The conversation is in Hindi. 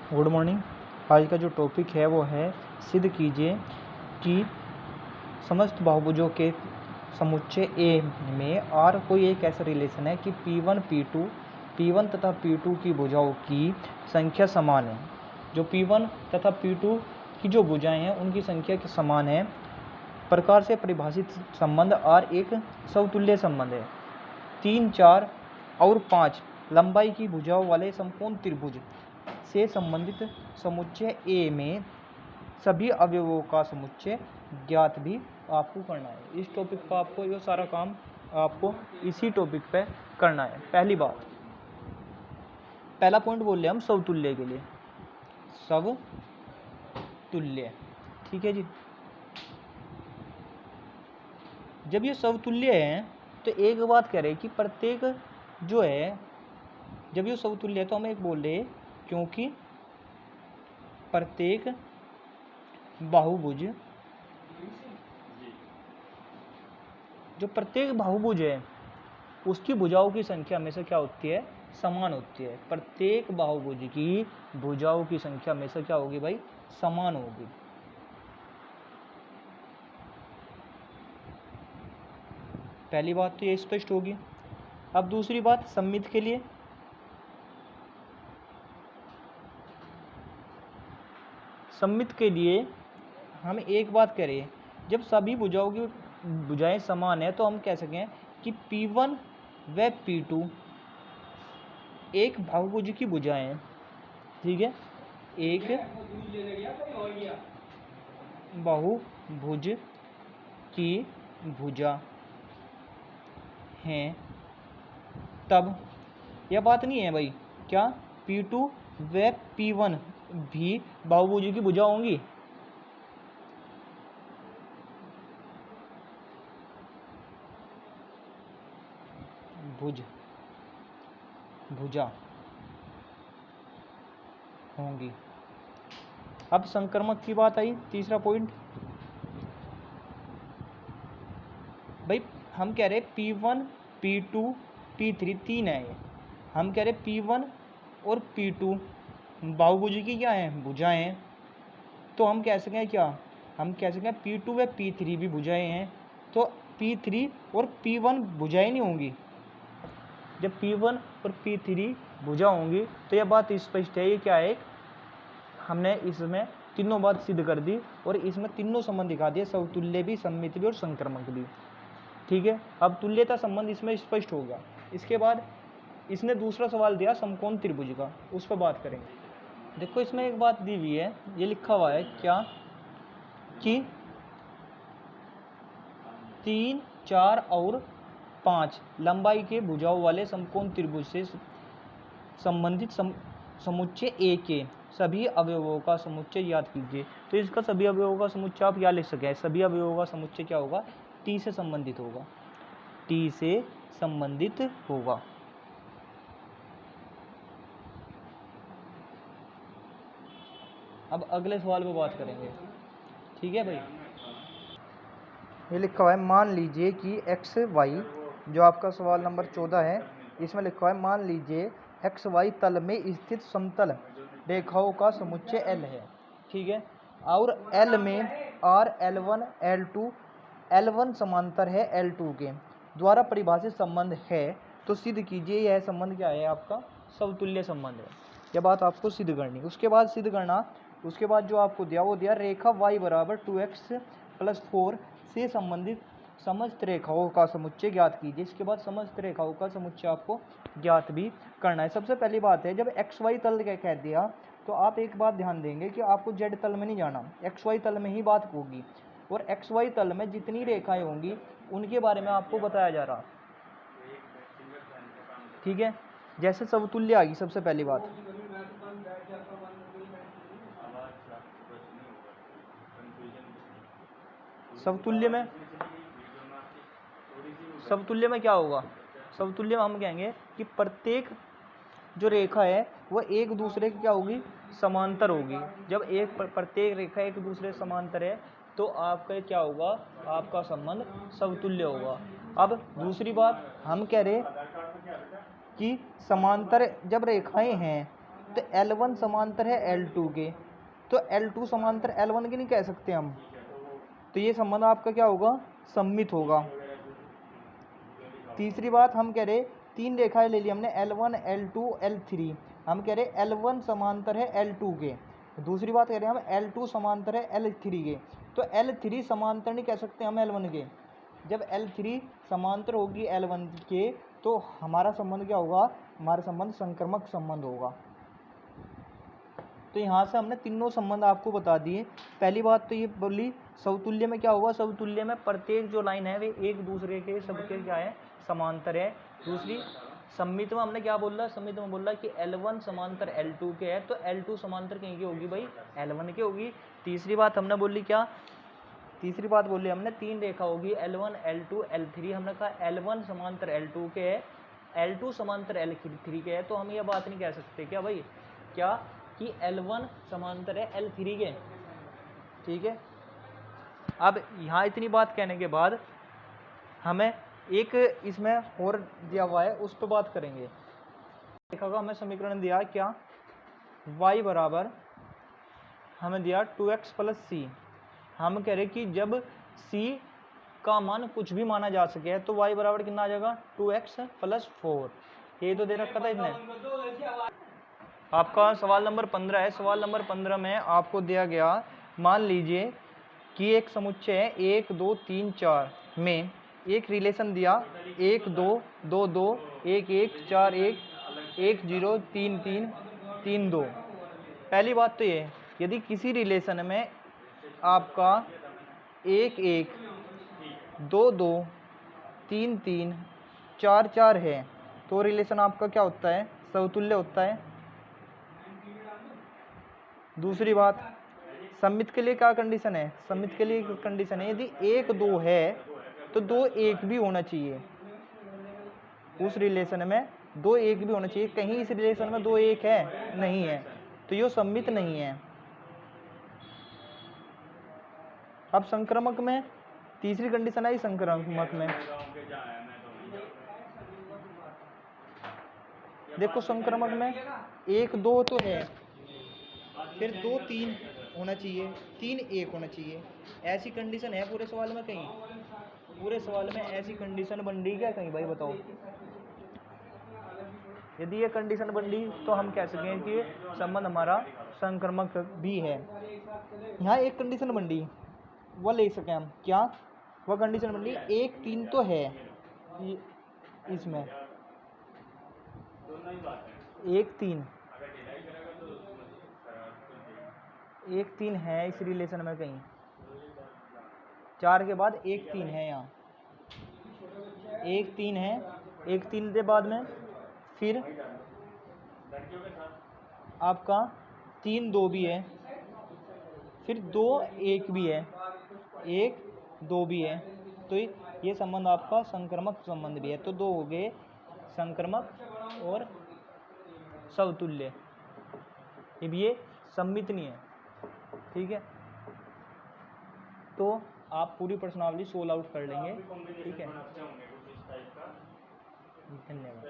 Good morning. आज का जो टॉपिक है वो है सिद्ध कीजिए कि समस्त बहुभुजों के समुच्चय ए में आर कोई एक ऐसा रिलेशन है कि P1 तथा P2 की भुजाओं की संख्या समान है। जो P1 तथा P2 की जो भुजाएं हैं उनकी संख्या के समान है प्रकार से परिभाषित संबंध आर एक समतुल्य संबंध है। 3, 4 और 5 लंबाई की भुजाओं वाले समकोण त्रिभुज से संबंधित समुच्चय ए में सभी अवयवों का समुच्चय ज्ञात भी आपको करना है। इस टॉपिक पर आपको ये सारा काम आपको इसी टॉपिक पे करना है। पहला पॉइंट बोल रहे हम समतुल्य के लिए, समतुल्य, ठीक है जी। जब ये समतुल्य है तो एक बात कह रहे कि प्रत्येक जो है, जब ये समतुल्य है तो हम एक बोल रहे क्योंकि प्रत्येक बहुभुज, जो प्रत्येक बहुभुज है उसकी भुजाओं की संख्या हमेशा क्या होती है, समान होती है। प्रत्येक बहुभुज की भुजाओं की संख्या हमेशा क्या होगी भाई, समान होगी। पहली बात तो ये स्पष्ट होगी। अब दूसरी बात सममित के लिए, सममित के लिए हम एक बात करें, जब सभी भुजाओं की भुजाएं समान है तो हम कह सकें कि P1 व P2 एक बहुभुज की भुजाएं, ठीक है, एक बहुभुज की भुजा हैं। तब यह बात नहीं है भाई, क्या P2 व P1 भी बहुभुज की भुजा होंगी? भुजा होंगी। अब संक्रमक की बात आई, तीसरा पॉइंट भाई, हम कह रहे P1 P2 P3 तीन है ये। हम कह रहे P1 और P2 बहुभुज की क्या है, भुजाएं हैं। तो हम कह सकें क्या, हम कह सकें P2 व P3 भी भुजाएं हैं। तो P3 और P1 भुजाएं नहीं होंगी। जब P1 और P3 भुजा होंगी तो यह बात स्पष्ट है, ये क्या है, हमने इसमें तीनों बात सिद्ध कर दी और इसमें तीनों संबंध दिखा दिए, समतुल्य भी, सममित भी और संक्रमक भी, ठीक है। अब तुल्यता संबंध इसमें स्पष्ट होगा। इसके बाद इसने दूसरा सवाल दिया समकोण त्रिभुज का, उस पर बात करेंगे। देखो इसमें एक बात दी हुई है, ये लिखा हुआ है क्या कि 3, 4 और 5 लंबाई के भुजाओं वाले समकोण त्रिभुज से संबंधित समुच्चय ए के सभी अवयवों का समुच्चय याद कीजिए। तो इसका सभी अवयवों का समुच्चय आप याद लिख सकें। सभी अवयवों का समुच्चय क्या होगा, टी से संबंधित होगा, टी से संबंधित होगा। अब अगले सवाल पे बात करेंगे, ठीक है भाई। ये लिखा हुआ है, मान लीजिए कि एक्स वाई, जो आपका सवाल नंबर 14 है, इसमें लिखा हुआ है मान लीजिए एक्स वाई तल में स्थित समतल रेखाओं का समुच्चय L है, ठीक है, और L में R, L1, L2, L1 समांतर है L2 के द्वारा परिभाषित संबंध है, तो सिद्ध कीजिए यह संबंध क्या है, आपका समतुल्य संबंध है। यह बात आपको सिद्ध करनी। उसके बाद सिद्ध करना, उसके बाद जो आपको दिया वो दिया रेखा y बराबर 2x + 4 से संबंधित समस्त रेखाओं का समुच्चय ज्ञात कीजिए। इसके बाद समस्त रेखाओं का समुच्चय आपको ज्ञात भी करना है। सबसे पहली बात है, जब एक्स वाई तल कह दिया तो आप एक बात ध्यान देंगे कि आपको जेड तल में नहीं जाना, एक्स वाई तल में ही बात होगी। और एक्स वाई तल में जितनी रेखाएं होंगी उनके बारे में आपको बताया जा रहा, ठीक है। जैसे समतुल्य आ गई सबसे पहली बात, समतुल्य में क्या होगा, समतुल्य में हम कहेंगे कि प्रत्येक जो रेखा है वो एक दूसरे की क्या होगी, समांतर होगी। जब एक प्रत्येक रेखा एक दूसरे समांतर है तो आपका क्या होगा, आपका संबंध समतुल्य होगा। अब दूसरी बात हम कह रहे कि समांतर जब रेखाएं हैं तो L1 समांतर है L2 के, तो L2 समांतर L1 के नहीं कह सकते हम, तो ये संबंध आपका क्या होगा, सममित होगा। तीसरी बात हम कह रहे 3 रेखाएं ले ली हमने L1 L2 L3, हम कह रहे L1 समांतर है L2 के। दूसरी बात कह रहे हैं हम L2 समांतर है L3 के, तो L3 समांतर नहीं कह सकते हम L1 के। जब L3 समांतर होगी L1 के तो हमारा संबंध क्या होगा, हमारा संबंध संक्रमक संबंध होगा। तो यहाँ से हमने तीनों संबंध आपको बता दिए। पहली बात तो ये बोली समतुल्य में क्या होगा, समतुल्य में प्रत्येक जो लाइन है वे एक दूसरे के सबके क्या है, समांतर है। दूसरी सममित में हमने क्या बोला, सममित में बोला कि L1 समांतर L2 के है, तो L2 समांतर कहीं की होगी भाई, L1 की होगी। तीसरी बात हमने बोली क्या, तीसरी बात बोली हमने 3 रेखा होगी L1 L2 L3, हमने कहा L1 समांतर L2 के है, L2 समांतर L3 के है, तो हम ये बात नहीं कह सकते क्या भाई, क्या कि L1 समांतर है L3 के। ठीक है, अब यहाँ इतनी बात कहने के बाद हमें एक इसमें और दिया हुआ है, उस पर बात करेंगे। देखा होगा हमें समीकरण दिया क्या, y बराबर हमें दिया 2x प्लस सी। हम कह रहे कि जब c का मान कुछ भी माना जा सके तो y बराबर कितना आ जाएगा, 2x प्लस 4। ये तो दे रखा था इसने। आपका सवाल नंबर 15 है। सवाल नंबर 15 में आपको दिया गया, मान लीजिए कि एक समुच्चय है 1 2 3 4 में एक रिलेशन दिया 1 2 2 2 1 1 4 1 1 0 3 3 3 2। पहली बात तो ये, यदि किसी रिलेशन में आपका 1 1 2 2 3 3 4 4 है तो रिलेशन आपका क्या होता है, समतुल्य होता है। दूसरी बात, सममित के लिए क्या कंडीशन है, सममित के लिए कंडीशन है यदि 1 2 है तो 2 1 भी होना चाहिए। उस रिलेशन में 2 1 भी होना चाहिए, कहीं इस रिलेशन में 2 1 है नहीं है, तो ये सममित नहीं है। अब संक्रमक में तीसरी कंडीशन आई, संक्रमक में देखो संक्रमक में 1 2 तो है, फिर 2 3 होना चाहिए, 3 1 होना चाहिए, ऐसी कंडीशन है पूरे सवाल में, कहीं पूरे सवाल में ऐसी कंडीशन बन रही क्या कहीं, भाई बताओ। यदि ये कंडीशन बन रही तो हम कह सकें कि संबंध हमारा संक्रमक भी है। यहाँ एक कंडीशन बन रही वह ले सकें हम, क्या वह कंडीशन बन रही 1 3 तो है इसमें, 1 3 है इस रिलेशन में, कहीं 4 के बाद 1 3 है, यहाँ 1 3 है, 1 3 के बाद में फिर आपका 3 2 भी है, फिर 2 1 भी है, 1 2 भी है, तो ये संबंध आपका संक्रमक संबंध भी है। तो 2 हो गए संक्रमक और समतुल्य, अब ये सममित नहीं है। ठीक है, तो आप पूरी प्रश्नावली सोल्व आउट कर लेंगे। ठीक है, धन्यवाद।